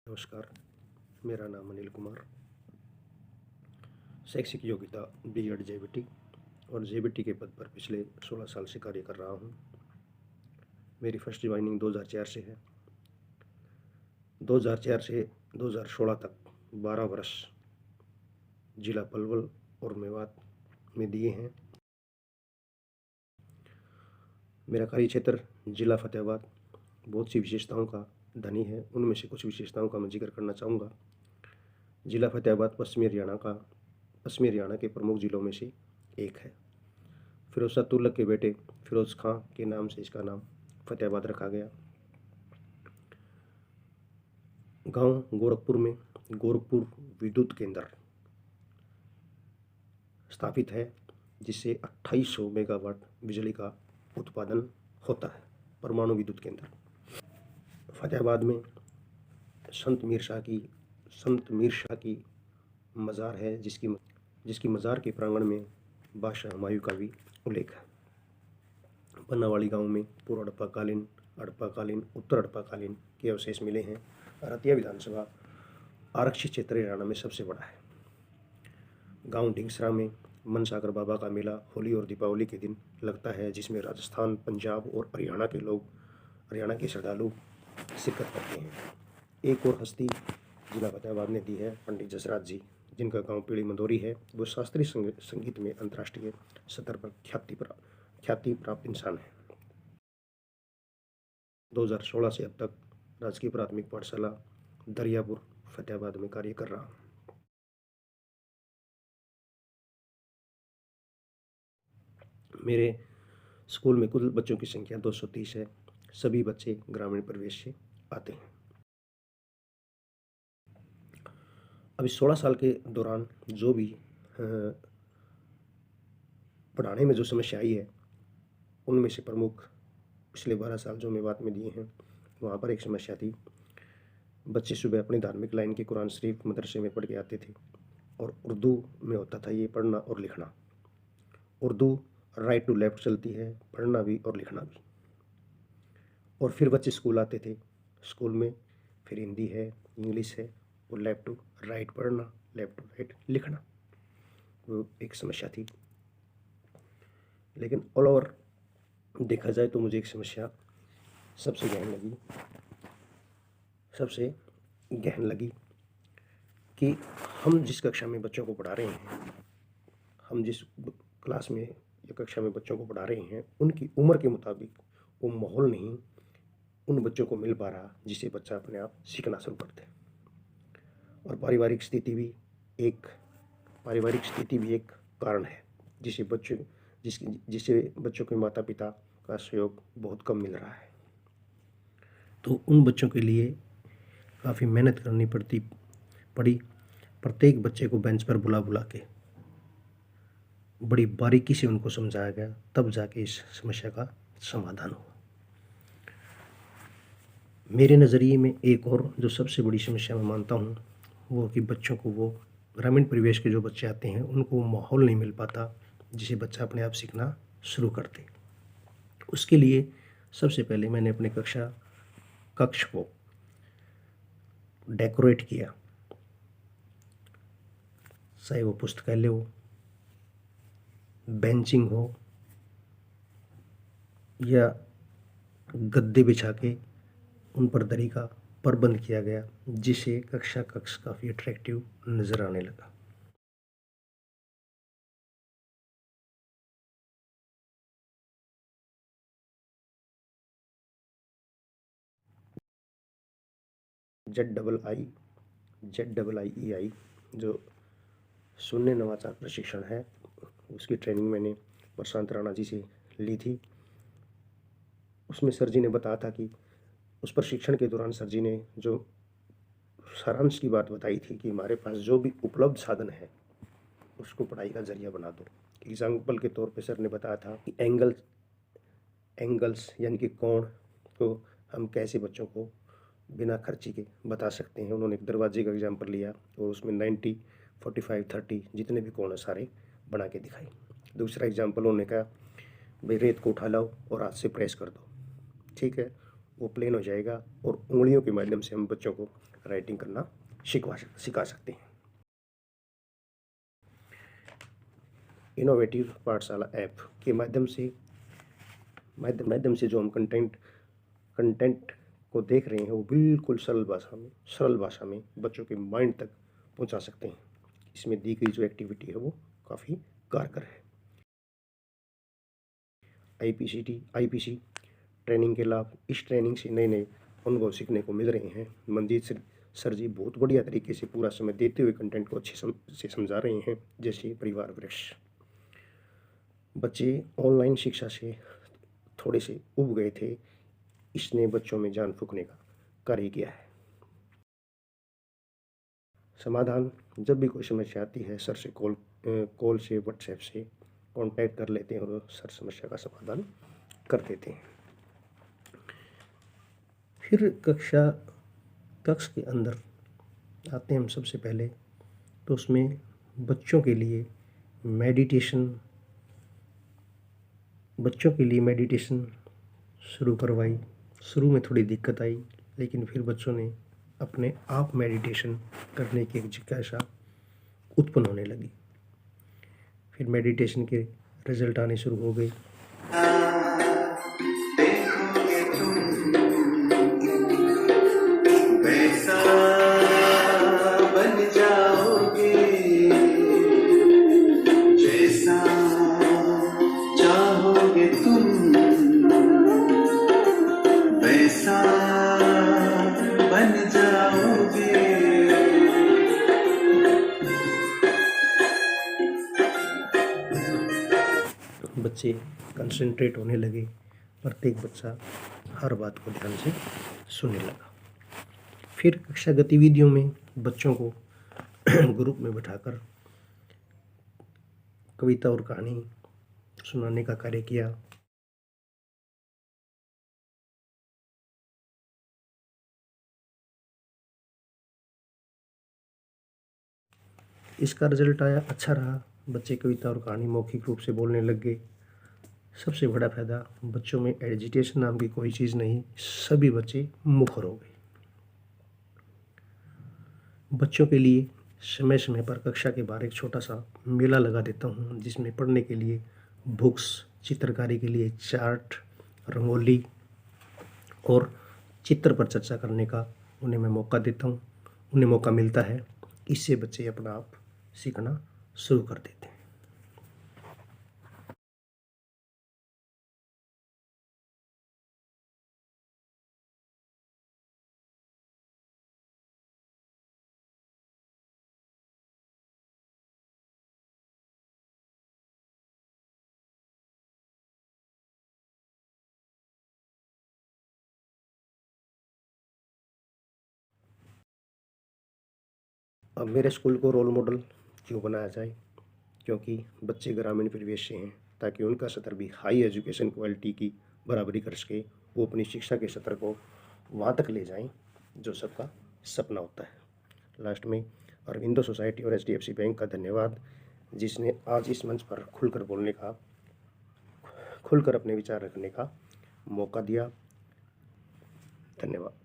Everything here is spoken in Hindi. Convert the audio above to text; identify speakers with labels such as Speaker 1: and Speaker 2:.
Speaker 1: नमस्कार, मेरा नाम अनिल कुमार। शैक्षिक योग्यता बीएड जेबीटी और जेबीटी के पद पर पिछले 16 साल से कार्य कर रहा हूँ। मेरी फर्स्ट ज्वाइनिंग 2004 से है। 2004 से 2016 तक 12 वर्ष जिला पलवल और मेवात में दिए हैं। मेरा कार्य क्षेत्र जिला फतेहाबाद बहुत सी विशेषताओं का धनी है। उनमें से कुछ विशेषताओं का मैं जिक्र करना चाहूँगा। जिला फतेहाबाद पश्चिमी हरियाणा के प्रमुख जिलों में से एक है। फिरोज शाह तुगलक के बेटे फिरोज खां के नाम से इसका नाम फतेहाबाद रखा गया। गांव गोरखपुर में गोरखपुर विद्युत केंद्र स्थापित है, जिससे 2800 मेगावाट बिजली का उत्पादन होता है। परमाणु विद्युत केंद्र फतेहाबाद में संत मीर शाह की मज़ार है, जिसकी मज़ार के प्रांगण में बादशाह हुमायूं का भी उल्लेख है। पन्नावाड़ी गांव में पूर्व हड़प्पाकालीन, उत्तर हड़प्पाकालीन के अवशेष मिले हैं। रतिया विधानसभा आरक्षित क्षेत्र हरियाणा में सबसे बड़ा है। गांव ढिंगसरा में मनसागर बाबा का मेला होली और दीपावली के दिन लगता है, जिसमें राजस्थान, पंजाब और हरियाणा के श्रद्धालु शिरकत करते हैं। एक और हस्ती जिला फतेहाबाद ने दी है, पंडित जसराज जी, जिनका गांव पीली मंदोरी है। वो शास्त्रीय संगीत में अंतर्राष्ट्रीय स्तर पर ख्याति प्राप्त इंसान है। 2016 से अब तक राजकीय प्राथमिक पाठशाला दरियापुर फतेहाबाद में कार्य कर रहा हूँ। मेरे स्कूल में कुल बच्चों की संख्या 230 है। सभी बच्चे ग्रामीण परिवेश से आते हैं। अभी 16 साल के दौरान जो भी पढ़ाने में जो समस्या आई है, उनमें से प्रमुख पिछले 12 साल जो मेवात में दिए हैं, वहाँ पर एक समस्या थी। बच्चे सुबह अपनी धार्मिक लाइन के कुरान शरीफ मदरसे में पढ़ के आते थे और उर्दू में होता था ये पढ़ना और लिखना। उर्दू राइट टू लेफ्ट चलती है, पढ़ना भी और लिखना भी। और फिर बच्चे स्कूल आते थे, स्कूल में फिर हिंदी है, इंग्लिश है और लेफ्ट टू राइट पढ़ना, लेफ्ट टू राइट लिखना, वो एक समस्या थी। लेकिन ऑल ओवर देखा जाए तो मुझे एक समस्या सबसे गहन लगी कि हम जिस कक्षा में बच्चों को पढ़ा रहे हैं, हम जिस क्लास में या कक्षा में बच्चों को पढ़ा रहे हैं, उनकी उम्र के मुताबिक वो माहौल नहीं उन बच्चों को मिल पा रहा जिससे बच्चा अपने आप सीखना शुरू कर दे। और पारिवारिक स्थिति भी एक कारण है, जिससे बच्चों के माता पिता का सहयोग बहुत कम मिल रहा है। तो उन बच्चों के लिए काफ़ी मेहनत करनी पड़ी। प्रत्येक बच्चे को बेंच पर बुला के बड़ी बारीकी से उनको समझाया गया, तब जाके इस समस्या का समाधान हुआ। मेरे नज़रिए में एक और जो सबसे बड़ी समस्या मैं मानता हूँ, वो कि बच्चों को, वो ग्रामीण परिवेश के जो बच्चे आते हैं, उनको माहौल नहीं मिल पाता जिसे बच्चा अपने आप सीखना शुरू कर दे। उसके लिए सबसे पहले मैंने अपने कक्ष को डेकोरेट किया, चाहे वो पुस्तकालय हो, बेंचिंग हो या गद्दे बिछा के उन पर दरी का प्रबंध किया गया, जिससे कक्ष काफ़ी अट्रैक्टिव नज़र आने लगा। ZIIEI जो शून्य नवाचार प्रशिक्षण है, उसकी ट्रेनिंग मैंने प्रशांत राणा जी से ली थी। उसमें सर जी ने बताया था कि उस प्रशिक्षण के दौरान सर जी ने जो सारांश की बात बताई थी कि हमारे पास जो भी उपलब्ध साधन है उसको पढ़ाई का जरिया बना दो। एग्जाम्पल के तौर पे सर ने बताया था कि एंगल्स यानी कि कोण को हम कैसे बच्चों को बिना खर्ची के बता सकते हैं। उन्होंने एक दरवाजे का एग्जाम्पल लिया और उसमें 90, 45, 30 जितने भी कोण है सारे बना के दिखाई। दूसरा एग्जाम्पल उन्होंने कहा, भाई रेत को उठा लाओ और हाथ से प्रेस कर दो, ठीक है। वो प्लेन हो जाएगा और उंगलियों के माध्यम से हम बच्चों को राइटिंग करना सिखा सकते हैं। इनोवेटिव पाठशाला ऐप के माध्यम से जो हम कंटेंट को देख रहे हैं वो बिल्कुल सरल भाषा में बच्चों के माइंड तक पहुंचा सकते हैं। इसमें दी गई जो एक्टिविटी है वो काफ़ी कारगर है। आईपीसी ट्रेनिंग के लाभ, इस ट्रेनिंग से नए नए अनुभव सीखने को मिल रहे हैं। मंजीत सर जी बहुत बढ़िया तरीके से पूरा समय देते हुए कंटेंट को अच्छे से समझा रहे हैं। जैसे परिवार वृक्ष, बच्चे ऑनलाइन शिक्षा से थोड़े से उब गए थे, इसने बच्चों में जान फूंकने का कार्य किया है। समाधान, जब भी कोई समस्या आती है सर से कॉल से व्हाट्सएप से कांटेक्ट कर लेते हैं और सर समस्या का समाधान कर देते हैं। फिर कक्ष के अंदर आते हैं हम सबसे पहले, तो उसमें बच्चों के लिए मेडिटेशन शुरू करवाई। शुरू में थोड़ी दिक्कत आई, लेकिन फिर बच्चों ने अपने आप मेडिटेशन करने की एक जिज्ञासा उत्पन्न होने लगी। फिर मेडिटेशन के रिजल्ट आने शुरू हो गए। बच्चे कंसंट्रेट होने लगे। प्रत्येक बच्चा हर बात को ध्यान से सुनने लगा। फिर कक्षा गतिविधियों में बच्चों को ग्रुप में बैठाकर कविता और कहानी सुनाने का कार्य किया। इसका रिजल्ट आया, अच्छा रहा। बच्चे कविता और कहानी मौखिक रूप से बोलने लग गए। सबसे बड़ा फायदा, बच्चों में एजिटेशन नाम की कोई चीज़ नहीं, सभी बच्चे मुखर हो गए। बच्चों के लिए समय समय पर कक्षा के बाहर एक छोटा सा मेला लगा देता हूँ, जिसमें पढ़ने के लिए बुक्स, चित्रकारी के लिए चार्ट, रंगोली और चित्र पर चर्चा करने का उन्हें मैं मौका देता हूँ, उन्हें मौका मिलता है। इससे बच्चे अपना आप सीखना शुरू कर देते हैं। अब मेरे स्कूल को रोल मॉडल क्यों बनाया जाए? क्योंकि बच्चे ग्रामीण परिवेश से हैं, ताकि उनका स्तर भी हाई एजुकेशन क्वालिटी की बराबरी कर सके। वो अपनी शिक्षा के स्तर को वहाँ तक ले जाएं जो सबका सपना होता है। लास्ट में अरविंदो सोसाइटी और HDFC बैंक का धन्यवाद, जिसने आज इस मंच पर खुलकर अपने विचार रखने का मौका दिया। धन्यवाद।